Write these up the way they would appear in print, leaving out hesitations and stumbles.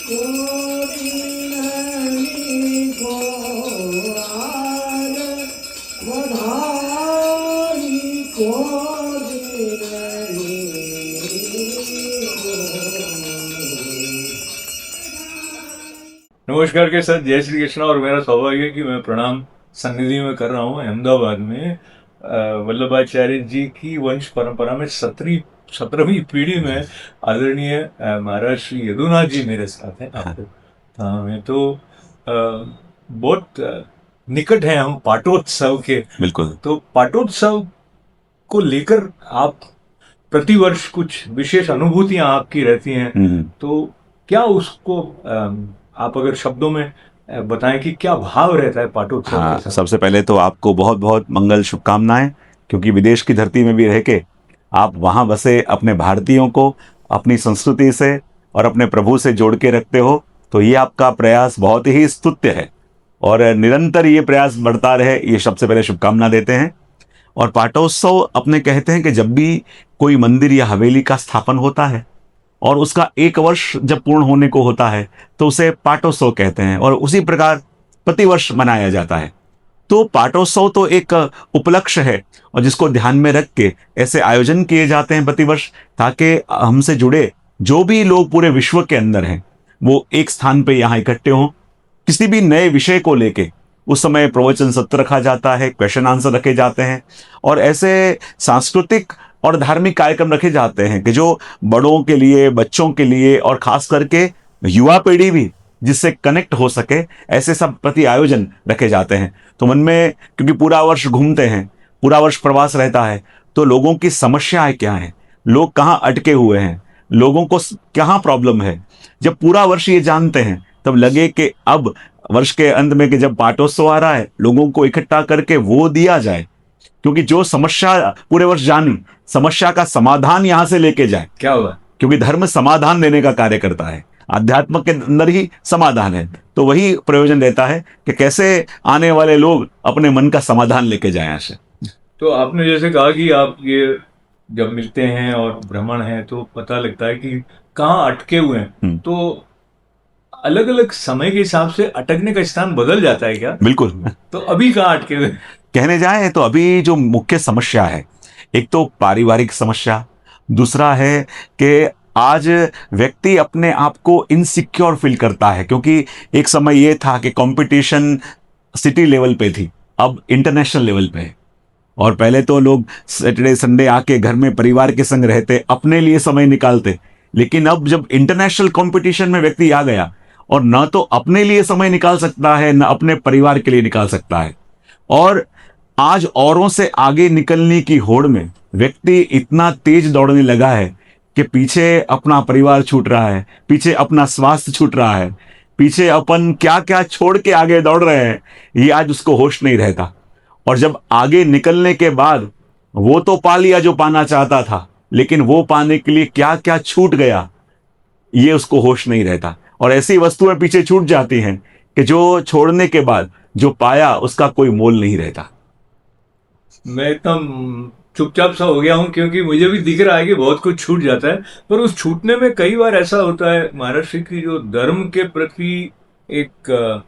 नमस्कार के साथ जय श्री कृष्णा। और मेरा सौभाग्य है कि मैं प्रणाम सन्निधि में कर रहा हूँ अहमदाबाद में। वल्लभाचार्य जी की वंश परंपरा में 17वीं पीढ़ी में आदरणीय महाराज श्री यदुनाथ जी मेरे साथ हैं। आपको हमें तो बहुत निकट है हम पाटोत्सव के। बिल्कुल। तो पाटोत्सव को लेकर आप प्रतिवर्ष कुछ विशेष अनुभूतियां आपकी रहती हैं, तो क्या उसको आप अगर शब्दों में बताएं कि क्या भाव रहता है पाटोत्सव के हाँ, साथ? सबसे पहले तो आपको बहुत बहुत मंगल शुभकामनाएं, क्योंकि विदेश की धरती में भी रह के आप वहाँ बसे अपने भारतीयों को अपनी संस्कृति से और अपने प्रभु से जोड़ के रखते हो, तो ये आपका प्रयास बहुत ही स्तुत्य है और निरंतर ये प्रयास बढ़ता रहे, ये सबसे पहले शुभकामना देते हैं। और पाटोत्सव अपने कहते हैं कि जब भी कोई मंदिर या हवेली का स्थापन होता है और उसका 1 वर्ष जब पूर्ण होने को होता है तो उसे पाटोत्सव कहते हैं, और उसी प्रकार प्रतिवर्ष मनाया जाता है। तो पाटोत्सव तो एक उपलक्ष्य है और जिसको ध्यान में रख के ऐसे आयोजन किए जाते हैं प्रतिवर्ष, ताकि हमसे जुड़े जो भी लोग पूरे विश्व के अंदर हैं वो एक स्थान पे यहाँ इकट्ठे हों। किसी भी नए विषय को लेके उस समय प्रवचन सत्र रखा जाता है, क्वेश्चन आंसर रखे जाते हैं, और ऐसे सांस्कृतिक और धार्मिक कार्यक्रम रखे जाते हैं कि जो बड़ों के लिए, बच्चों के लिए और खास करके युवा पीढ़ी भी जिससे कनेक्ट हो सके, ऐसे सब प्रति आयोजन रखे जाते हैं। तो मन में, क्योंकि पूरा वर्ष घूमते हैं, पूरा वर्ष प्रवास रहता है, तो लोगों की समस्याएं क्या हैं, लोग कहाँ अटके हुए हैं, लोगों को कहाँ प्रॉब्लम है, जब पूरा वर्ष ये जानते हैं तब लगे कि अब वर्ष के अंत में कि जब पाटोत्सव आ रहा है, लोगों को इकट्ठा करके वो दिया जाए, क्योंकि जो समस्या पूरे वर्ष जानी, समस्या का समाधान यहां से लेके जाए। क्या हुआ? क्योंकि धर्म समाधान देने का कार्य करता है, आध्यात्म के अंदर ही समाधान है, तो वही प्रयोजन रहता है कि कैसे आने वाले लोग अपने मन का समाधान लेके जाए यहाँ से। तो आपने जैसे कहा कि आप ये जब मिलते हैं और भ्रमण है तो पता लगता है कि कहाँ अटके हुए हैं, तो अलग अलग समय के हिसाब से अटकने का स्थान बदल जाता है क्या? बिल्कुल। तो अभी कहाँ अटके हुए? कहने जाए तो अभी जो मुख्य समस्या है, एक तो पारिवारिक समस्या, दूसरा है कि आज व्यक्ति अपने आप को इनसिक्योर फील करता है, क्योंकि एक समय ये था कि कंपटीशन सिटी लेवल पे थी, अब इंटरनेशनल लेवल पे है। और पहले तो लोग सैटरडे संडे आके घर में परिवार के संग रहते, अपने लिए समय निकालते, लेकिन अब जब इंटरनेशनल कंपटीशन में व्यक्ति आ गया और न तो अपने लिए समय निकाल सकता है, न अपने परिवार के लिए निकाल सकता है, और आज औरों से आगे निकलने की होड़ में व्यक्ति इतना तेज दौड़ने लगा है कि पीछे अपना परिवार छूट रहा है, पीछे अपना स्वास्थ्य छूट रहा है, पीछे अपन क्या क्या छोड़ के आगे दौड़ रहे हैं, ये आज उसको होश नहीं रहता। और जब आगे निकलने के बाद वो तो पा लिया जो पाना चाहता था, लेकिन वो पाने के लिए क्या क्या छूट गया, ये उसको होश नहीं रहता। और ऐसी वस्तुएं पीछे छूट जाती हैं कि जो छोड़ने के बाद जो पाया उसका कोई मोल नहीं रहता। मैं एकदम चुपचाप सा हो गया हूँ, क्योंकि मुझे भी दिख रहा है कि बहुत कुछ छूट जाता है, पर उस छूटने में कई बार ऐसा होता है महाराष्ट्र की जो धर्म के प्रति एक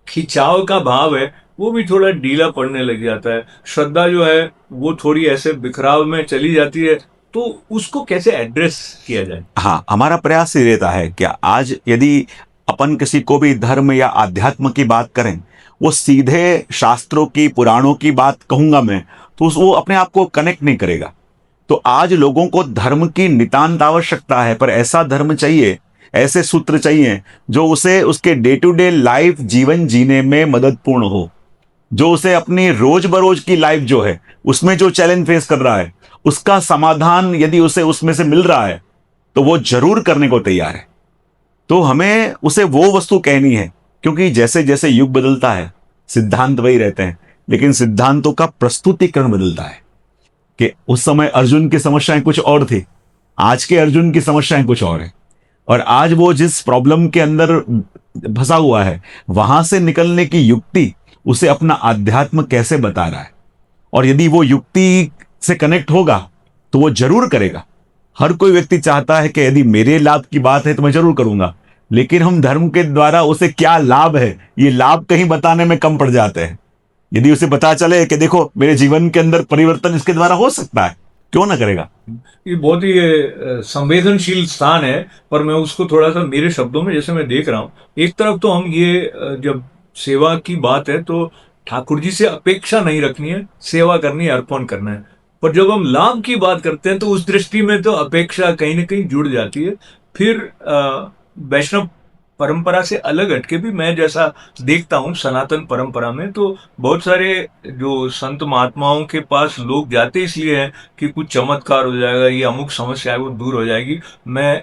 खिंचाव का भाव है वो भी थोड़ा ढीला पड़ने लग जाता है। श्रद्धा जो है वो थोड़ी ऐसे बिखराव में चली जाती है, तो उसको कैसे एड्रेस किया जाए? हाँ, हमारा प्रयास ये रहता है कि आज यदि अपन किसी को भी धर्म या आध्यात्म की बात करें, वो सीधे शास्त्रों की, पुराणों की बात कहूंगा मैं, तो वो अपने आप को कनेक्ट नहीं करेगा। तो आज लोगों को धर्म की नितांत आवश्यकता है, पर ऐसा धर्म चाहिए, ऐसे सूत्र चाहिए जो उसे उसके डे टू डे लाइफ, जीवन जीने में मददपूर्ण हो, जो उसे अपनी रोज बरोज की लाइफ जो है उसमें जो चैलेंज फेस कर रहा है उसका समाधान यदि उसे उसमें से मिल रहा है तो वो जरूर करने को तैयार है। तो हमें उसे वो वस्तु कहनी है, क्योंकि जैसे जैसे युग बदलता है सिद्धांत वही रहते हैं, लेकिन सिद्धांतों का प्रस्तुतिकरण बदलता है। कि उस समय अर्जुन की समस्याएं कुछ और थी, आज के अर्जुन की समस्याएं कुछ और है, और आज वो जिस प्रॉब्लम के अंदर फंसा हुआ है वहां से निकलने की युक्ति उसे अपना आध्यात्म कैसे बता रहा है। और यदि वो युक्ति से कनेक्ट होगा तो वो जरूर करेगा। हर कोई व्यक्ति चाहता है कि यदि मेरे लाभ की बात है तो मैं जरूर करूंगा, लेकिन हम धर्म के द्वारा उसे क्या लाभ है, ये लाभ कहीं बताने में कम पड़ जाते हैं। यदि उसे पता चले कि देखो मेरे जीवन के अंदर परिवर्तन इसके द्वारा हो सकता है, क्यों ना करेगा। ये बहुत ही संवेदनशील स्थान है, पर मैं उसको थोड़ा सा मेरे शब्दों में जैसे मैं देख रहा हूँ, एक तरफ तो हम ये जब सेवा की बात है तो ठाकुर जी से अपेक्षा नहीं रखनी है, सेवा करनी है, अर्पण करना है। पर जब हम लाभ की बात करते हैं तो उस दृष्टि में तो अपेक्षा कहीं ना कहीं जुड़ जाती है। फिर वैष्णव परंपरा से अलग हटके भी मैं जैसा देखता हूँ सनातन परंपरा में, तो बहुत सारे जो संत महात्माओं के पास लोग जाते इसलिए हैं कि कुछ चमत्कार हो जाएगा, ये अमुक समस्या है वो दूर हो जाएगी। मैं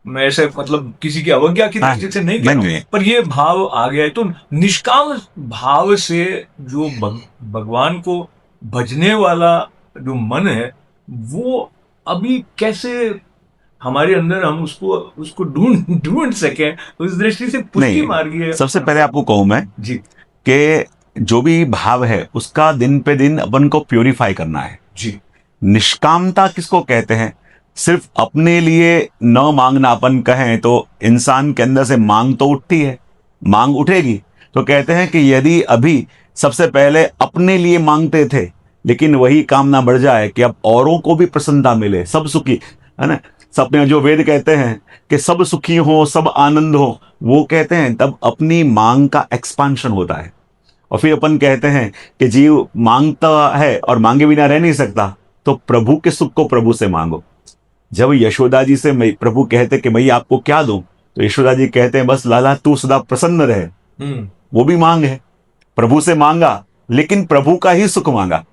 ऐसे मतलब किसी की अवज्ञा की हाँ, दृष्टि से नहीं कह रहा नहीं, हूं, पर ये भाव आ गया है। तो निष्काम भाव से जो भगवान को भजने वाला जो मन है, वो अभी कैसे हमारे अंदर हम उसको उसको ढूंढ ढूंढ सकें, उस दृष्टि से पुष्टि नहीं, मार्गी सबसे पहले आपको कहूं मैं जी कि जो भी भाव है उसका दिन पे दिन अपन को प्योरीफाई करना है। जी निष्कामता किसको कहते हैं? सिर्फ अपने लिए न मांगना। अपन कहें तो इंसान के अंदर से मांग तो उठती है, मांग उठेगी, तो कहते हैं कि यदि अभी सबसे पहले अपने लिए मांगते थे, लेकिन वही कामना बढ़ जाए कि अब औरों को भी प्रसन्नता मिले, सब सुखी, है ना। सपने जो वेद कहते हैं कि सब सुखी हो, सब आनंद हो, वो कहते हैं तब अपनी मांग का एक्सपांशन होता है। और फिर अपन कहते हैं कि जीव मांगता है और मांगे बिना रह नहीं सकता, तो प्रभु के सुख को प्रभु से मांगो। जब यशोदा जी से प्रभु कहते कि भाई आपको क्या दूं, तो यशोदा जी कहते हैं बस लाला तू सदा प्रसन्न रहे। वो भी मांग है, प्रभु से मांगा, लेकिन प्रभु का ही सुख मांगा।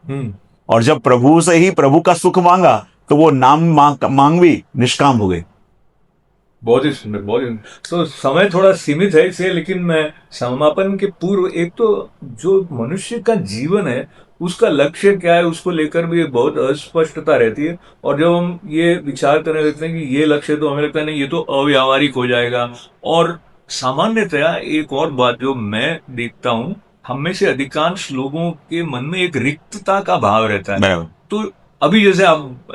और जब प्रभु से ही प्रभु का सुख मांगा, तो वो नाम मांग भी निष्काम हो गई। बहुत ही सुंदर, बहुत ही सुंदर। तो समय थोड़ा सीमित है इसे, लेकिन मैं समापन के पूर्व एक तो जो मनुष्य का जीवन है उसका लक्ष्य क्या है उसको लेकर भी बहुत अस्पष्टता रहती है। और जब हम ये विचार करने लगते हैं कि ये लक्ष्य, तो हमें लगता है नहीं ये तो अव्यावहारिक हो जाएगा। और सामान्यतया एक और बात जो मैं देखता हूँ, हम में से अधिकांश लोगों के मन में एक रिक्तता का भाव रहता है। बराबर। तो अभी जैसे आप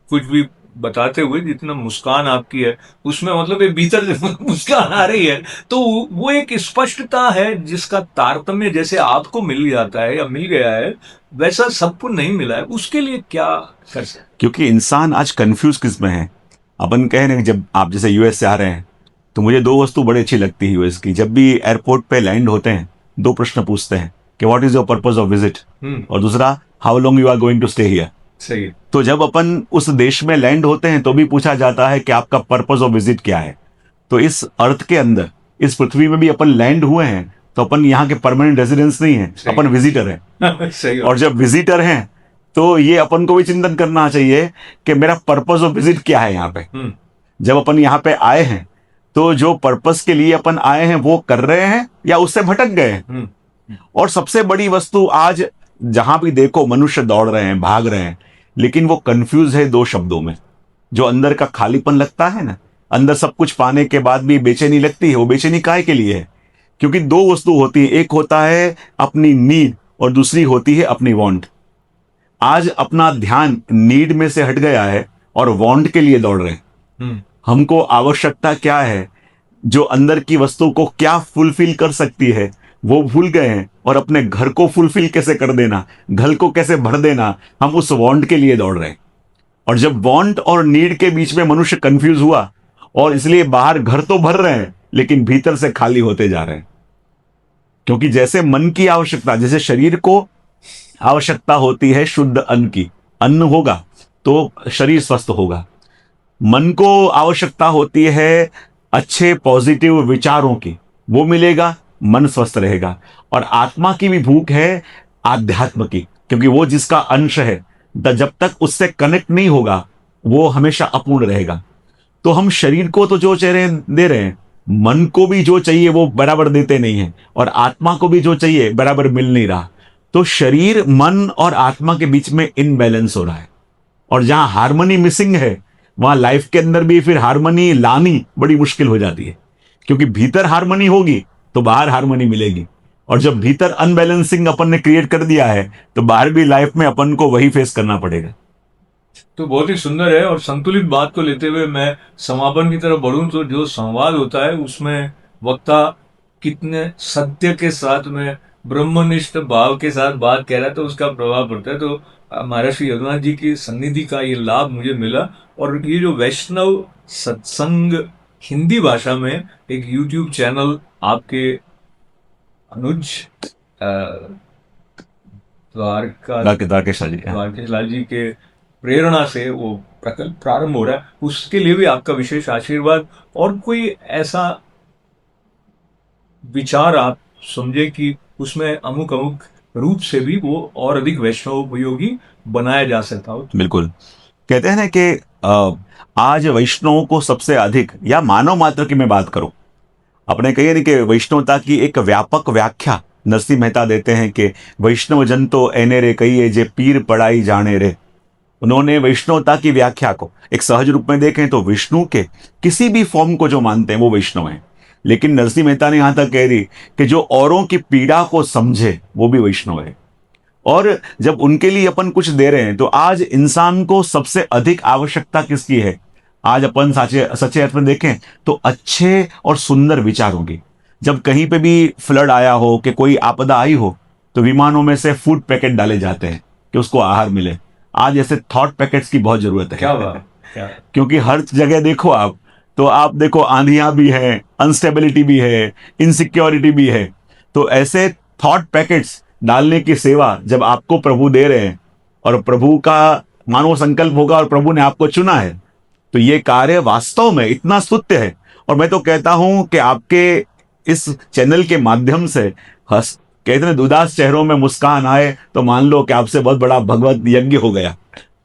कुछ भी बताते हुए जितना मुस्कान आपकी है उसमें मतलब एक भीतर से मुस्कान आ रही है, तो वो एक स्पष्टता है जिसका तारतम्य जैसे आपको मिल जाता है या मिल गया है, वैसा सबको नहीं मिला है। उसके लिए क्या कर सकते? क्योंकि इंसान आज कंफ्यूज किस में है। अपन कह रहे हैं जब आप जैसे यूएस से आ रहे हैं, तो मुझे दो वस्तु बड़ी अच्छी लगती है यूएस की। जब भी एयरपोर्ट पे लैंड होते हैं, दो प्रश्न पूछते हैं कि what is your purpose of visit, और दूसरा how long you are going to stay here. सही। तो जब अपन उस देश में लैंड होते हैं तो भी पूछा जाता है कि आपका पर्पस ऑफ विजिट क्या है। तो इस अर्थ के अंदर, इस पृथ्वी में भी अपन लैंड हुए हैं, तो अपन यहाँ के परमानेंट रेजिडेंस नहीं है, अपन विजिटर हैं। सही। और जब विजिटर हैं तो ये अपन को भी चिंतन करना चाहिए कि मेरा पर्पस ऑफ विजिट क्या है यहाँ पे। जब अपन यहाँ पे आए हैं, तो जो पर्पस के लिए अपन आए हैं वो कर रहे हैं या उससे भटक गए हैं। और सबसे बड़ी वस्तु आज जहां भी देखो मनुष्य दौड़ रहे हैं, भाग रहे हैं, लेकिन वो कंफ्यूज है दो शब्दों में। जो अंदर का खालीपन लगता है ना, अंदर सब कुछ पाने के बाद भी बेचैनी लगती है, वो बेचैनी काहे के लिए है? क्योंकि दो वस्तु होती है, एक होता है अपनी नीड और दूसरी होती है अपनी वांट। आज अपना ध्यान नीड में से हट गया है और वांट के लिए दौड़ रहे हैं। हमको आवश्यकता क्या है, जो अंदर की वस्तु को क्या फुलफिल कर सकती है, वो भूल गए हैं। और अपने घर को फुलफिल कैसे कर देना, घर को कैसे भर देना, हम उस वांट के लिए दौड़ रहे हैं। और जब वांट और नीड के बीच में मनुष्य कंफ्यूज हुआ, और इसलिए बाहर घर तो भर रहे हैं लेकिन भीतर से खाली होते जा रहे हैं। क्योंकि जैसे मन की आवश्यकता, जैसे शरीर को आवश्यकता होती है शुद्ध अन्न की, अन्न होगा तो शरीर स्वस्थ होगा। मन को आवश्यकता होती है अच्छे पॉजिटिव विचारों की, वो मिलेगा, मन स्वस्थ रहेगा। और आत्मा की भी भूख है आध्यात्म की, क्योंकि वो जिसका अंश है, जब तक उससे कनेक्ट नहीं होगा वो हमेशा अपूर्ण रहेगा। तो हम शरीर को तो जो चाह दे रहे हैं, मन को भी जो चाहिए वो बराबर देते नहीं है, और आत्मा को भी जो चाहिए बराबर मिल नहीं रहा। तो शरीर, मन और आत्मा के बीच में इनबैलेंस हो रहा है। और जहां हार्मनी मिसिंग है, वहां लाइफ के अंदर भी फिर हार्मनी लानी बड़ी मुश्किल हो जाती है। क्योंकि भीतर हार्मनी होगी तो बाहर हार्मनी मिलेगी, और जब भीतर अनबैलेंसिंग अपन ने क्रिएट कर दिया है, तो बाहर भी लाइफ में अपन को वही फेस करना पड़ेगा। तो बहुत ही सुंदर है। और संतुलित बात को लेते हुए मैं समापन की तरफ बढ़ूं तो जो संवाद होता है उसमें वक्ता कितने सत्य के साथ में ब्रह्मनिष्ठ भाव के साथ बात कह रहा है तो उसका प्रभाव पड़ता है। तो महर्षि रघुनाथ जी की सन्निधि का ये लाभ मुझे मिला। और ये जो वैष्णव सत्संग हिंदी भाषा में एक यूट्यूब चैनल आपके अनुज अ, द्वारका द्वारकेश जी। हाँ। द्वारकेश लाल जी के प्रेरणा से वो प्रकल्प प्रारंभ हो रहा है, उसके लिए भी आपका विशेष आशीर्वाद। और कोई ऐसा विचार आप समझे कि उसमें अमुक अमुक रूप से भी वो और अधिक वैष्णव उपयोगी बनाया जा सकता हो। बिल्कुल। कहते हैं ना कि आज वैष्णवों को सबसे अधिक, या मानव मात्र की मैं बात करूं, अपने कहिए नहीं कि वैष्णवता की एक व्यापक व्याख्या नरसिंह मेहता देते हैं कि वैष्णव जन तो एने रे कहिए जे पीर पढ़ाई जाने रे। उन्होंने वैष्णवता की व्याख्या को एक सहज रूप में देखें तो विष्णु के किसी भी फॉर्म को जो मानते हैं वो वैष्णव हैं। लेकिन नरसिंह मेहता ने यहां तक कह दी कि जो औरों की पीड़ा को समझे वो भी वैष्णव है। और जब उनके लिए अपन कुछ दे रहे हैं तो आज इंसान को सबसे अधिक आवश्यकता किसकी है? आज अपन सच्चे सच्चे अर्थ में देखें तो अच्छे और सुंदर विचारों की। जब कहीं पे भी फ्लड आया हो कि कोई आपदा आई हो तो विमानों में से फूड पैकेट डाले जाते हैं कि उसको आहार मिले। आज ऐसे थॉट पैकेट्स की बहुत जरूरत है। क्या बात, क्या क्योंकि हर जगह देखो आप, तो आप देखो आंधियां भी है, अनस्टेबिलिटी भी है, इनसिक्योरिटी भी है। तो ऐसे थॉट पैकेट्स डालने की सेवा जब आपको प्रभु दे रहे हैं और प्रभु का मानव संकल्प होगा और प्रभु ने आपको चुना है, तो ये कार्य वास्तव में इतना स्तुत्य है। और मैं तो कहता हूं कि आपके इस चैनल के माध्यम से हंस कहते हैं उदास चेहरों में मुस्कान आए तो मान लो कि आपसे बहुत बड़ा भगवत यज्ञ हो गया।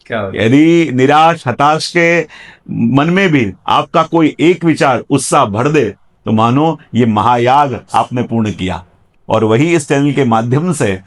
क्या बात। यदि निराश हताश के मन में भी आपका कोई एक विचार उत्साह भर दे तो मानो ये महायाग आपने पूर्ण किया। और वही इस चैनल के माध्यम से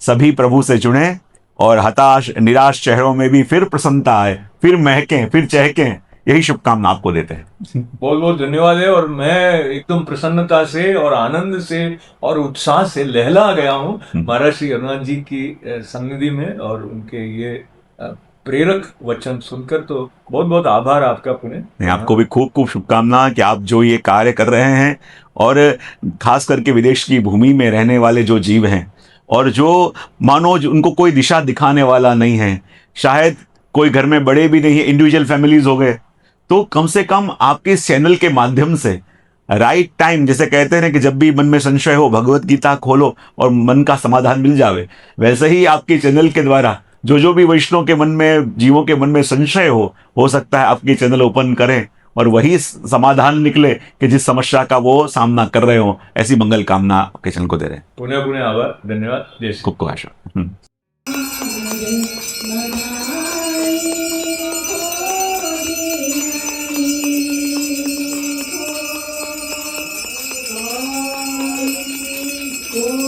सभी प्रभु से जुड़े और हताश निराश चेहरों में भी फिर प्रसन्नता आए, फिर महकें, फिर चहकें। यही शुभकामना आपको देते हैं। बहुत बहुत धन्यवाद है। और मैं एकदम प्रसन्नता से और आनंद से और उत्साह से लहला गया हूँ महर्षि रघुनाथ जी की सन्निधि में और उनके ये प्रेरक वचन सुनकर। तो बहुत बहुत आभार आपका पुणे। नहीं, आपको भी खूब खूब शुभकामना कि आप जो ये कार्य कर रहे हैं और खास करके विदेश की भूमि में रहने वाले जो जीव हैं और जो मानो उनको कोई दिशा दिखाने वाला नहीं है, शायद कोई घर में बड़े भी नहीं है, इंडिविजुअल फैमिलीज हो गए, तो कम से कम आपके इस चैनल के माध्यम से राइट टाइम, जैसे कहते हैं ना कि जब भी मन में संशय हो भगवत गीता खोलो और मन का समाधान मिल जावे, वैसे ही आपके चैनल के द्वारा जो भी वैष्णव के मन में, जीवों के मन में संशय हो सकता है आपके चैनल ओपन करें और वही समाधान निकले कि जिस समस्या का वो सामना कर रहे हो। ऐसी मंगल कामना आपके चैनल को दे रहे हैं। पुनः पुनः आभार, धन्यवाद, जय श्री। खूब खूब आशा। Oh